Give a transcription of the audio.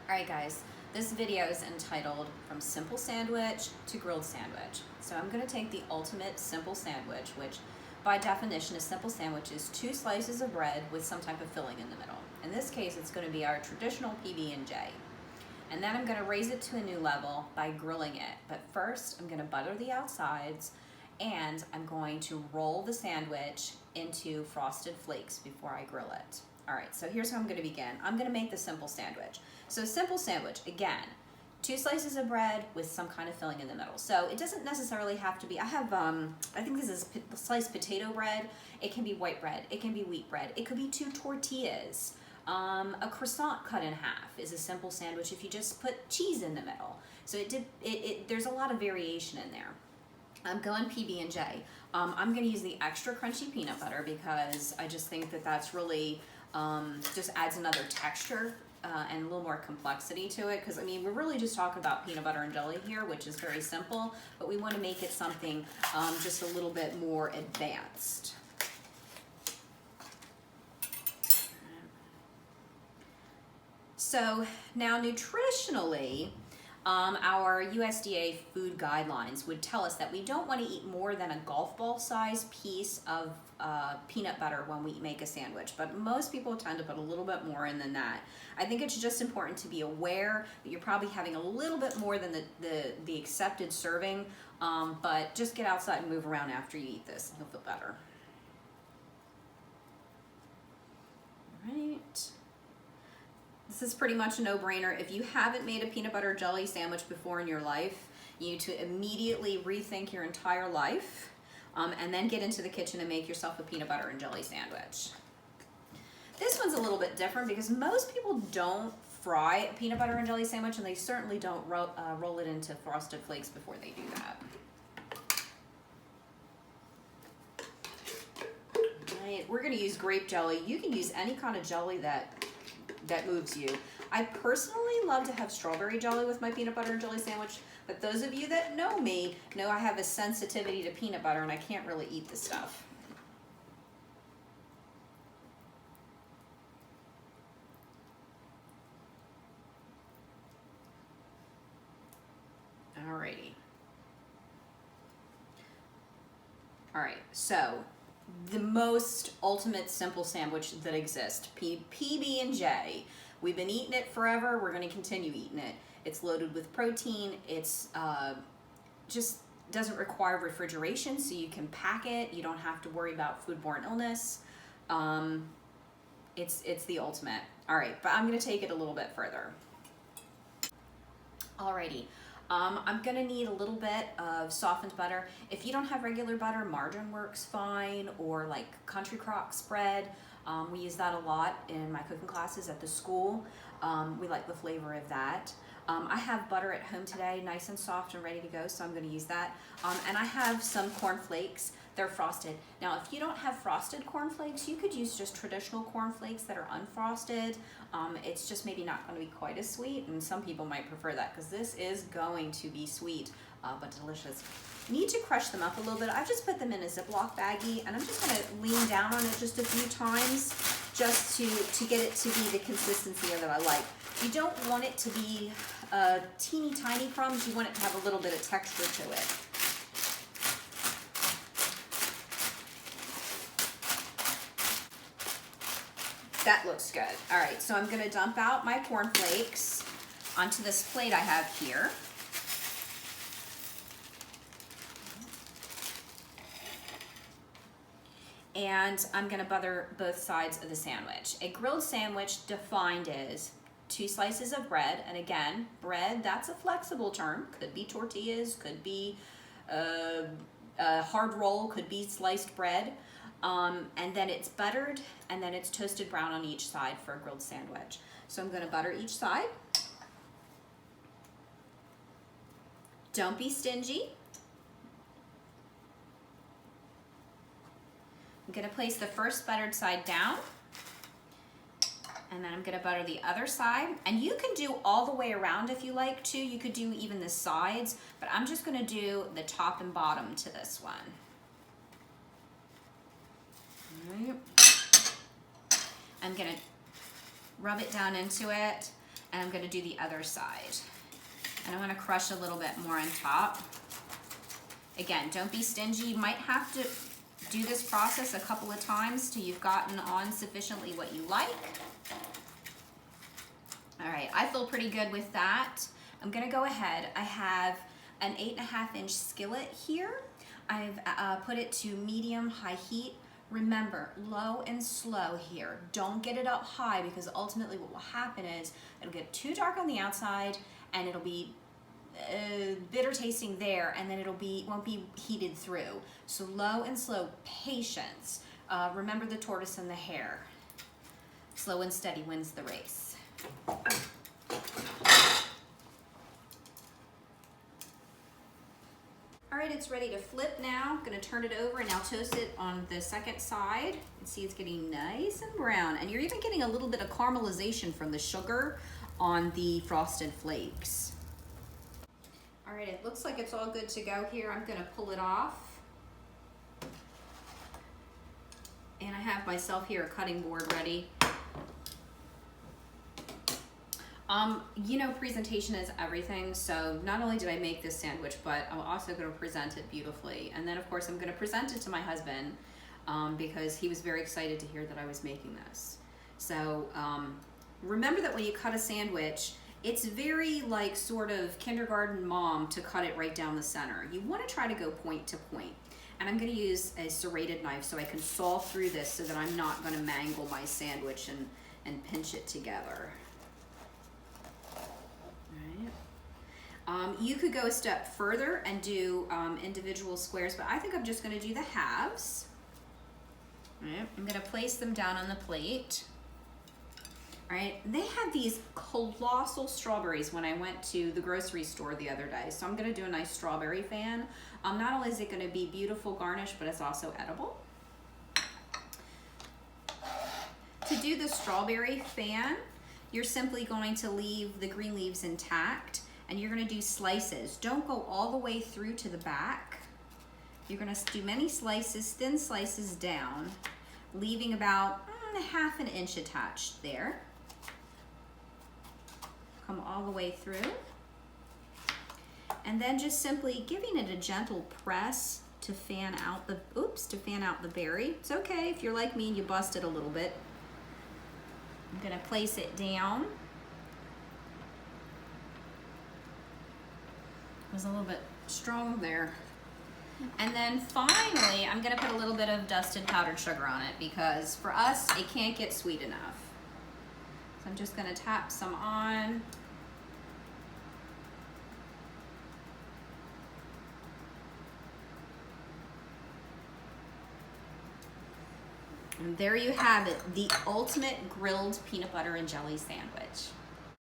Alright guys, this video is entitled From Simple Sandwich to Grilled Sandwich. So I'm going to take the ultimate simple sandwich, which by definition a simple sandwich is 2 slices of bread with some type of filling in the middle. In this case it's going to be our traditional PB&J. And then I'm going to raise it to a new level by grilling it. But first I'm going to butter the outsides and I'm going to roll the sandwich into Frosted Flakes before I grill it. Alright, so here's how I'm going to begin. I'm going to make the simple sandwich. So simple sandwich, again, 2 slices of bread with some kind of filling in the middle. So it doesn't necessarily have to be, I have, I think this is sliced potato bread. It can be white bread. It can be wheat bread. It could be 2 tortillas. A croissant cut in half is a simple sandwich if you just put cheese in the middle. So there's a lot of variation in there. I'm going PB&J. I'm going to use the extra crunchy peanut butter because I just think that that's really just adds another texture and a little more complexity to it. Because I mean, we're really just talking about peanut butter and jelly here, which is very simple, but we want to make it something just a little bit more advanced. So now nutritionally, our USDA food guidelines would tell us that we don't want to eat more than a golf ball size piece of peanut butter when we make a sandwich, but most people tend to put a little bit more in than that. I think it's just important to be aware that you're probably having a little bit more than the accepted serving, but just get outside and move around after you eat this. You'll feel better. All right. This is pretty much a no-brainer. If you haven't made a peanut butter jelly sandwich before in your life, you need to immediately rethink your entire life and then get into the kitchen and make yourself a peanut butter and jelly sandwich. This one's a little bit different because most people don't fry a peanut butter and jelly sandwich, and they certainly don't roll it into Frosted Flakes before they do that. All right, we're going to use grape jelly. You can use any kind of jelly that moves you. I personally love to have strawberry jelly with my peanut butter and jelly sandwich, but those of you that know me know I have a sensitivity to peanut butter and I can't really eat this stuff. Alrighty. Alright, so the most ultimate simple sandwich that exists, PB&J. We've been eating it forever. We're going to continue eating it. It's loaded with protein. It's just doesn't require refrigeration, so you can pack it. You don't have to worry about foodborne illness. It's the ultimate. All right, but I'm going to take it a little bit further. Alrighty. I'm gonna need a little bit of softened butter. If you don't have regular butter, margarine works fine, or like country crock spread. We use that a lot in my cooking classes at the school. We like the flavor of that. I have butter at home today, nice and soft and ready to go, so I'm gonna use that. And I have some corn flakes. They're frosted. Now, if you don't have frosted corn flakes, you could use just traditional corn flakes that are unfrosted. It's just maybe not going to be quite as sweet, and some people might prefer that because this is going to be sweet, but delicious. You need to crush them up a little bit. I've just put them in a Ziploc baggie, and I'm just going to lean down on it just a few times just to get it to be the consistency that I like. You don't want it to be teeny tiny crumbs. You want it to have a little bit of texture to it. That looks good. All right, so I'm going to dump out my corn flakes onto this plate I have here. And I'm going to butter both sides of the sandwich. A grilled sandwich defined as 2 slices of bread, and again, bread, that's a flexible term. Could be tortillas, could be a hard roll, could be sliced bread. And then it's buttered, and then it's toasted brown on each side for a grilled sandwich. So I'm going to butter each side. Don't be stingy. I'm going to place the first buttered side down, and then I'm going to butter the other side. And you can do all the way around if you like to. You could do even the sides, but I'm just going to do the top and bottom to this one. I'm going to rub it down into it, And I'm gonna do the other side. And I'm gonna crush a little bit more on top. Again, don't be stingy. You might have to do this process a couple of times till you've gotten on sufficiently what you like. All right, I feel pretty good with that. I'm gonna go ahead. I have an 8.5-inch skillet here. I've put it to medium-high heat. Remember, low and slow here. Don't get it up high, because ultimately what will happen is it'll get too dark on the outside and it'll be bitter tasting there, and then won't be heated through. So low and slow, patience. Remember the tortoise and the hare. Slow and steady wins the race. All right, it's ready to flip now. I'm gonna turn it over and I'll toast it on the second side. You can see it's getting nice and brown, and you're even getting a little bit of caramelization from the sugar on the Frosted Flakes. All right, it looks like it's all good to go here. I'm gonna pull it off. And I have myself here a cutting board ready. You know, presentation is everything. So not only did I make this sandwich, but I'm also gonna present it beautifully. And then of course I'm gonna present it to my husband because he was very excited to hear that I was making this. So remember that when you cut a sandwich, it's very like sort of kindergarten mom to cut it right down the center. You wanna try to go point to point. And I'm gonna use a serrated knife so I can saw through this so that I'm not gonna mangle my sandwich and pinch it together. You could go a step further and do individual squares, but I think I'm just gonna do the halves. All right, I'm gonna place them down on the plate. All right, they had these colossal strawberries when I went to the grocery store the other day, so I'm gonna do a nice strawberry fan. Not only is it gonna be beautiful garnish, but it's also edible. To do the strawberry fan, you're simply going to leave the green leaves intact, and you're gonna do slices. Don't go all the way through to the back. You're gonna do many slices, thin slices down, leaving about 1/2 inch attached there. Come all the way through. And then just simply giving it a gentle press to fan out the, berry. It's okay if you're like me and you bust it a little bit. I'm gonna place it down. It was a little bit strong there. And then finally, I'm gonna put a little bit of dusted powdered sugar on it because for us, it can't get sweet enough. So I'm just gonna tap some on. And there you have it, the ultimate grilled peanut butter and jelly sandwich.